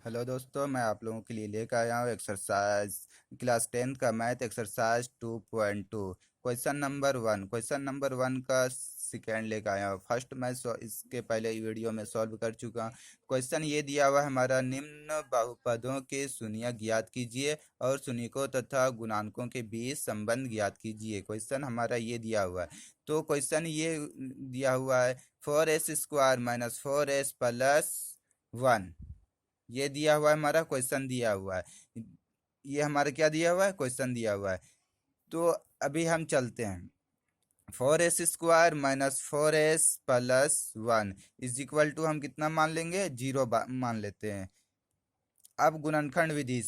Hello दोस्तों, मैं आप लोगों के लिए लेकर आया हूँ एक्सरसाइज क्लास 10th का मैथ एक्सरसाइज 2.2 क्वेश्चन नंबर 1 का सेकेंड लेकर आया हूँ। फर्स्ट मैं इसके पहले वीडियो में सॉल्व कर चुका हूँ। क्वेश्चन ये दिया हुआ है हमारा, निम्न बहुपदों के शून्य ज्ञात कीजिए और शून्यकों तथा गुणांकों के बीच संबंध ज्ञात कीजिए। क्वेश्चन हमारा ये दिया हुआ है। तो क्वेश्चन ये दिया हुआ है 4s² माइनस 4s प्लस 1। ये दिया हुआ है, हमारा क्वेश्चन दिया हुआ है। ये हमारा क्या दिया हुआ है, क्वेश्चन दिया हुआ है। तो अभी हम चलते हैं। 4s² minus 4s plus 1 is equal to हम कितना मान लेंगे, 0 मान लेते हैं। अब गुणनखंड विधि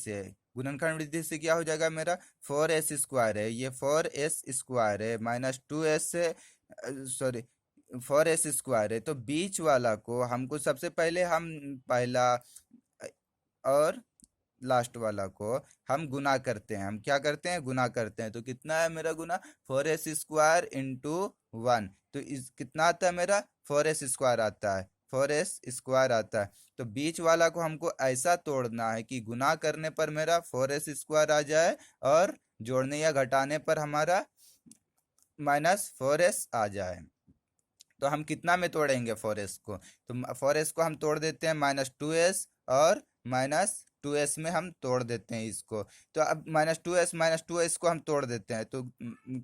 से क्या हो जाएगा मेरा, 4s² है, ये 4s² है माइनस 2s है, सॉरी 4s² है। तो बीच वाला को हमको सबसे पहले हम पहला और लास्ट वाला को हम गुना करते हैं। हम क्या करते हैं, गुना करते हैं। तो कितना है मेरा गुना, 4s² इंटू 1। तो इस कितना आता है मेरा, 4s² आता है, 4s² आता है। तो बीच वाला को हमको ऐसा तोड़ना है कि गुना करने पर मेरा 4s² आ जाए और जोड़ने या घटाने पर हमारा -4s आ जाए। तो हम कितना में तोड़ेंगे 4s को, तो 4s को हम तोड़ देते हैं -2s और -2s में हम तोड़ देते हैं इसको। तो अब -2s को हम तोड़ देते हैं। तो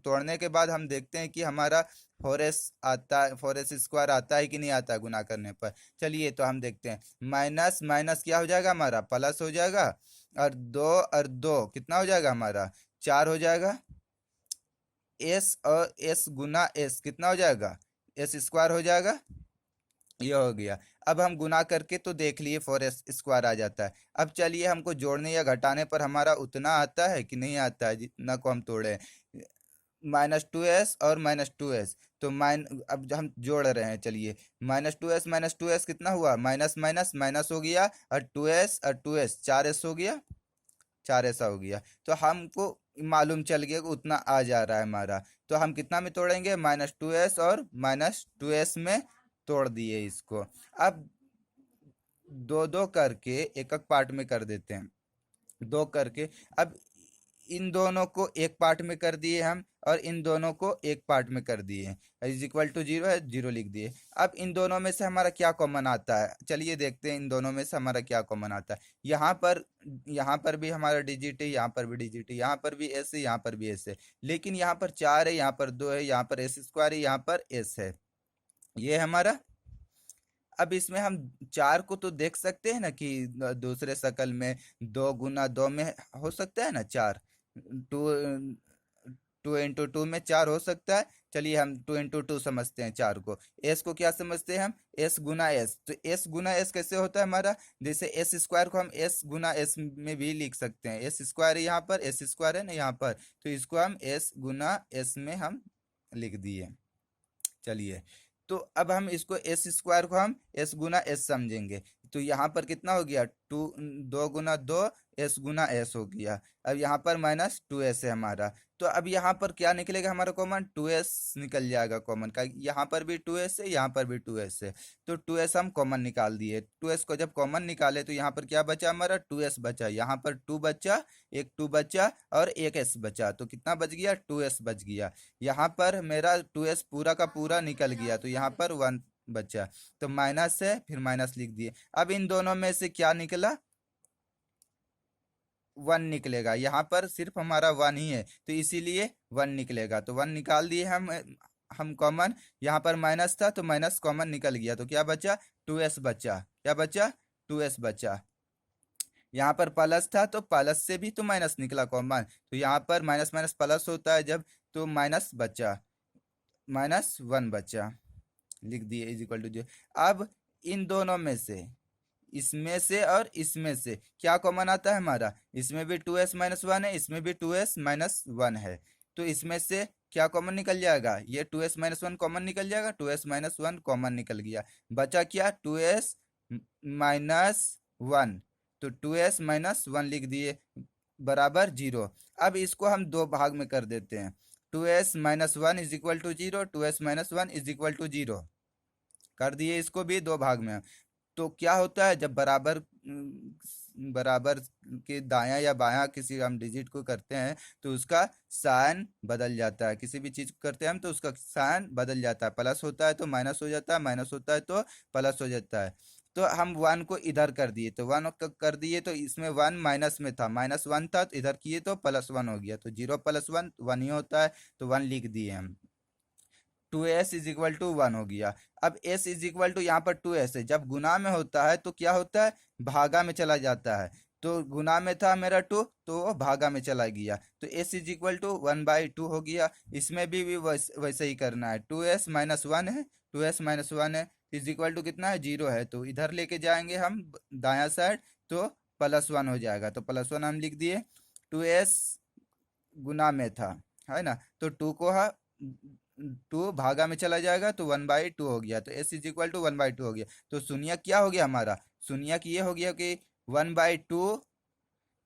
तोड़ने के बाद हम देखते हैं कि हमारा 4s आता है, 4s² आता है कि नहीं आता है गुना करने पर। चलिए तो हम देखते हैं, माइनस माइनस क्या हो जाएगा हमारा, प्लस हो जाएगा। और दो कितना हो जाएगा हमारा, 4 हो जाएगा। एस और एस गुना एस कितना हो जाएगा, s² हो जाएगा। ये हो गया। अब हम गुना करके तो देख लिए 4s² आ जाता है। अब चलिए हमको जोड़ने या घटाने पर हमारा उतना आता है कि नहीं आता है जितना को हम तोड़े, -2s और -2s। तो अब हम जोड़ रहे हैं, चलिए -2s कितना हुआ, माइनस माइनस माइनस हो गया, और 2s 4s हो गया, 4 ऐसा हो गया। तो हमको मालूम चल गया कि उतना आ जा रहा है हमारा। तो हम कितना में तोड़ेंगे, -2s और -2s में तोड़ दिए इसको। अब दो दो करके एक एक पार्ट में कर देते हैं, दो करके। अब इन दोनों को एक पार्ट में कर दिए हम, और इन दोनों को एक पार्ट में कर दिए। इज इक्वल टू 0 है, 0 लिख दिए। अब इन दोनों में से हमारा क्या कॉमन आता है, चलिए देखते हैं इन दोनों में से हमारा क्या कॉमन आता है। यहाँ पर भी हमारा डिजिट है, यहाँ पर भी डिजिट है, यहाँ पर भी एस है, यहाँ पर भी एस है। लेकिन यहाँ पर 4 है, यहाँ पर 2 है, यहाँ पर s² है, यहाँ पर एस है। ये है हमारा। अब इसमें हम 4 को तो देख सकते हैं ना कि दूसरे शक्ल में 2 गुना 2 में हो सकता है ना 4, टू 2 इंटू 2 में 4 हो सकता है। चलिए हम 2 इंटू 2 समझते हैं 4 को। एस को क्या समझते हैं हम, एस गुना एस। तो एस गुना एस कैसे होता है हमारा, जैसे s² को हम एस गुना एस में भी लिख सकते हैं। s² है यहाँ पर, s² है ना यहाँ पर, तो इसको हम एस गुना एस में हम लिख दिए। चलिए, तो अब हम इसको s² को हम s गुना एस समझेंगे। तो यहाँ पर कितना हो गया, 2 गुना 2 s गुना एस हो गया। अब यहाँ पर -2s है हमारा। तो अब यहाँ पर क्या निकलेगा हमारा कॉमन, 2s निकल जाएगा कॉमन का। यहाँ पर भी 2s है, यहाँ पर भी 2s है। तो 2s हम कॉमन निकाल दिए। 2s को जब कॉमन निकाले तो यहाँ पर क्या बचा हमारा, 2s बचा। यहाँ पर 2 बचा, एक 2 बचा और एक s बचा। तो कितना बच गया, 2s बच गया। यहाँ पर मेरा 2s पूरा का पूरा निकल गया, तो यहाँ पर 1 बचा। तो माइनस है, फिर माइनस लिख दिए। अब इन दोनों में से क्या निकला, 1 निकलेगा। यहाँ पर सिर्फ हमारा 1 ही है, तो इसीलिए 1 निकलेगा। तो 1 निकाल दिए हम कॉमन। यहाँ पर माइनस था तो माइनस कॉमन निकल गया, तो क्या बचा, 2s बचा। क्या बचा, 2s बचा। यहाँ पर प्लस था तो प्लस से भी तो माइनस निकला कॉमन, तो यहाँ पर माइनस माइनस प्लस होता है जब, तो माइनस बचा, -1 बचा, लिख दिए इज इक्वल टू 0। अब इन दोनों में से, इसमें से और इसमें से क्या कॉमन आता है हमारा, इसमें भी 2s-1 है, इसमें भी 2s-1 है। तो इसमें से क्या कॉमन निकल जाएगा, ये 2s-1 कॉमन निकल जाएगा, 2s-1 कॉमन निकल गया। बचा क्या, 2s-1। तो 2s-1 लिख दिए बराबर 0। अब इसको हम दो भाग में कर देते हैं। 2s-1 is equal to 0, 2s-1 is equal to 0 कर दिए, इसको भी दो भाग में। तो क्या होता है, जब बराबर बराबर के दायां या बायां किसी हम डिजिट को करते हैं तो उसका साइन बदल जाता है। किसी भी चीज को करते हैं हम तो उसका साइन बदल जाता है, प्लस होता है तो माइनस हो जाता है, माइनस होता है तो प्लस हो जाता है। तो हम वन को इधर कर दिए तो वन कर दिए तो इसमें वन माइनस में था, माइनस वन था तो इधर किए तो प्लस वन हो गया, तो जीरो प्लस वन वन ही होता है, तो वन लिख दिए हम। Two S is equal to one हो गया। अब एस इज इक्वल टू यहाँ पर टू एस है, जब गुना में होता है तो क्या होता है, भागा में चला जाता है। तो गुना में था मेरा टू तो वो भागा में चला गया, तो S is equal to one by two हो गया। इसमें भी वैसे ही करना है, टू एस माइनस वन है, टू एस माइनस वन है इज इक्वल टू कितना है, जीरो है, तो इधर लेके जाएंगे हम दाया साइड तो प्लस वन हो जाएगा, तो प्लस वन हम लिख दिए। टू एस गुना में था, है ना, तो टू को टू भागा में चला जाएगा तो वन बाई टू हो गया, तो S is equal to one by two हो गया। तो शून्य क्या हो गया हमारा, शून्य ये हो गया कि वन बाई टू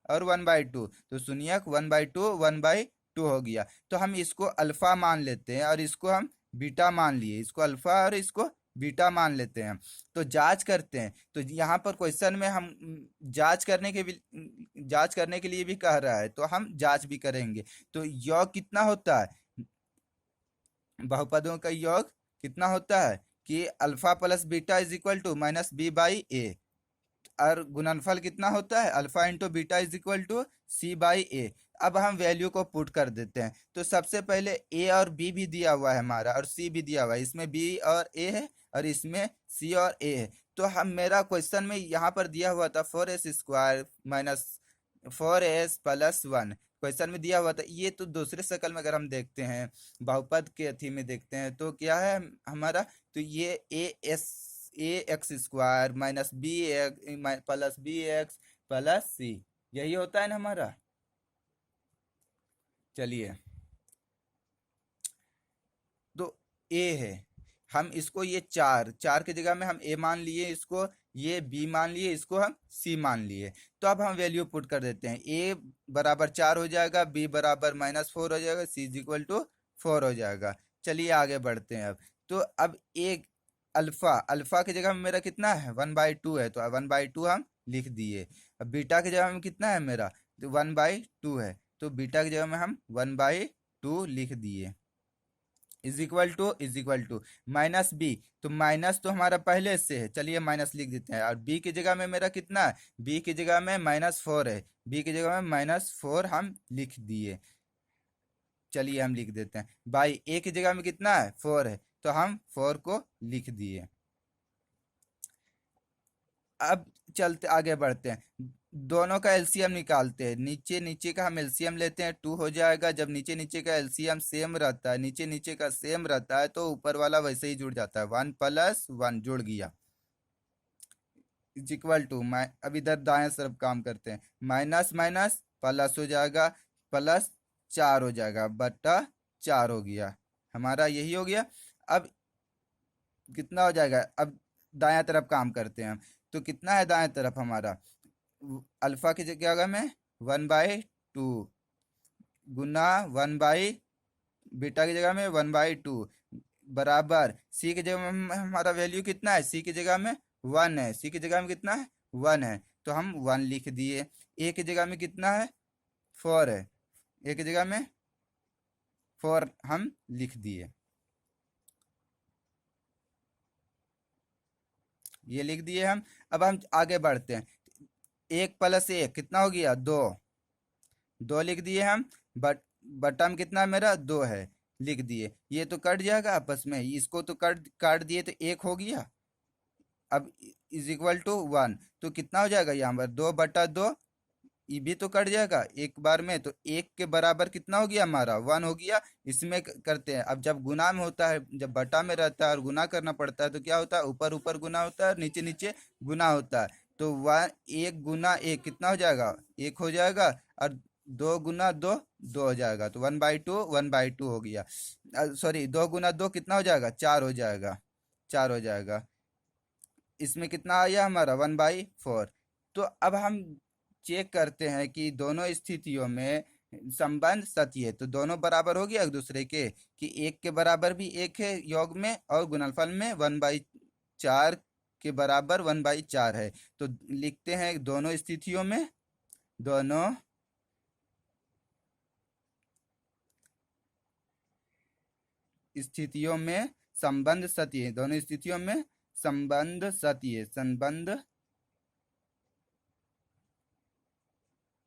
और वन बाई टू, तो शून्य one by to one by two हो गया। तो हम इसको अल्फा मान लेते हैं और इसको हम बीटा मान लिए, इसको अल्फा और इसको बीटा मान लेते हैं। तो जांच करते हैं, तो यहाँ पर क्वेश्चन में हम जांच करने के लिए भी कह रहा है तो हम जांच भी करेंगे। तो योग कितना होता है, बहुपदों का योग कितना होता है कि alpha plus beta is equal to minus B by A, और गुणनफल कितना होता है, alpha into beta is equal to C by A. अब हम वैल्यू को पुट कर देते हैं, तो सबसे पहले ए और बी भी दिया हुआ है हमारा और सी भी दिया हुआ है, इसमें बी और ए है और इसमें सी और ए है। तो हम मेरा क्वेश्चन में यहाँ पर दिया हुआ था four S square minus four S plus one, question में दिया हुआ था। ये तो दूसरे शक्ल में अगर हम देखते हैं, बहुपद के अथी में देखते हैं तो क्या है हमारा, तो ये A x square minus B x plus B x plus C, यही होता है ना हमारा। चलिए, तो ए है, हम इसको ये चार चार की जगह में हम ए मान लिए, इसको ये बी मान लिए, इसको हम सी मान लिए। तो अब हम वैल्यू पुट कर देते हैं, ए बराबर चार हो जाएगा, बी बराबर माइनस फोर हो जाएगा, सी इज इक्वल टू फोर हो जाएगा। चलिए आगे बढ़ते हैं अब। तो अब एक अल्फा अल्फा की जगह में मेरा कितना है, वन बाई टू है, तो वन बाई टू हम लिख दिए। अब बीटा की जगह में कितना है मेरा, तो वन बाई टू है, तो बीटा की जगह में हम वन बाई टू लिख दिए। Is equal to minus B, तो माइनस तो हमारा पहले से है, चलिए माइनस लिख देते हैं। और बी की जगह में मेरा कितना है, बी की जगह में माइनस फोर है, बी की जगह में माइनस फोर हम लिख दिए। चलिए हम लिख देते हैं, बाई ए की जगह में कितना है, फोर है, तो हम फोर को लिख दिए। अब चलते आगे बढ़ते हैं, दोनों का एलसीएम निकालते हैं। नीचे नीचे का हम एलसीएम लेते हैं, टू हो जाएगा। जब नीचे नीचे का एलसीएम सेम रहता है, नीचे नीचे का सेम रहता है, तो ऊपर वाला वैसे ही जुड़ जाता है, वन प्लस वन जुड़ गया इज इक्वल टू। अब इधर दाएं तरफ काम करते हैं, माइनस माइनस प्लस हो जाएगा, प्लस चार हो जाएगा बटा चार हो गया हमारा, यही हो गया। अब कितना हो जाएगा, अब दायां तरफ काम करते हैं हम, तो कितना है दाएं तरफ हमारा, अल्फा की जगह में one by to Guna one by beta की जगह में वन बाई टू बराबर सी की जगह में हमारा वैल्यू कितना है, सी की जगह में वन है, सी की जगह में कितना है, वन है, तो हम वन लिख दिए। ए की जगह में कितना है, फोर है, ए की जगह में फोर हम लिख दिए, ये लिख दिए हम। अब हम आगे बढ़ते हैं, एक प्लस एक कितना हो गया, दो, दो लिख दिए हम। बटम कितना मेरा, दो है, लिख दिए। ये तो कट जाएगा आपस में, इसको तो कट काट दिए तो एक हो गया। अब इज इक्वल टू वन, तो कितना हो जाएगा यहाँ पर, दो बटा दो, ये भी तो कट जाएगा एक बार में, तो एक के बराबर कितना हो गया हमारा, वन हो गया। इसमें करते हैं, अब जब गुना में होता है, जब बटा में रहता है और गुना करना पड़ता है तो क्या होता है, ऊपर ऊपर गुना होता है और नीचे नीचे गुना होता है। तो वन एक गुना एक कितना हो जाएगा, एक हो जाएगा, और दो गुना दो, दो हो जाएगा, तो वन बाई टू हो गया। सॉरी, दो गुना दो कितना हो जाएगा, चार हो जाएगा, चार हो जाएगा। इसमें कितना आया हमारा, वन बाई फोर। तो अब हम चेक करते हैं कि दोनों स्थितियों में संबंध सत्य है, तो दोनों बराबर हो गया एक दूसरे के, कि एक के बराबर भी एक है योग में और गुणनफल में वन बाई चार के बराबर 1/4 है। तो लिखते हैं दोनों स्थितियों में संबंध सत्य है। दोनों स्थितियों में संबंध सत्य है। संबंध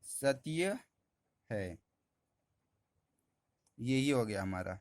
सत्य है। यही हो गया हमारा।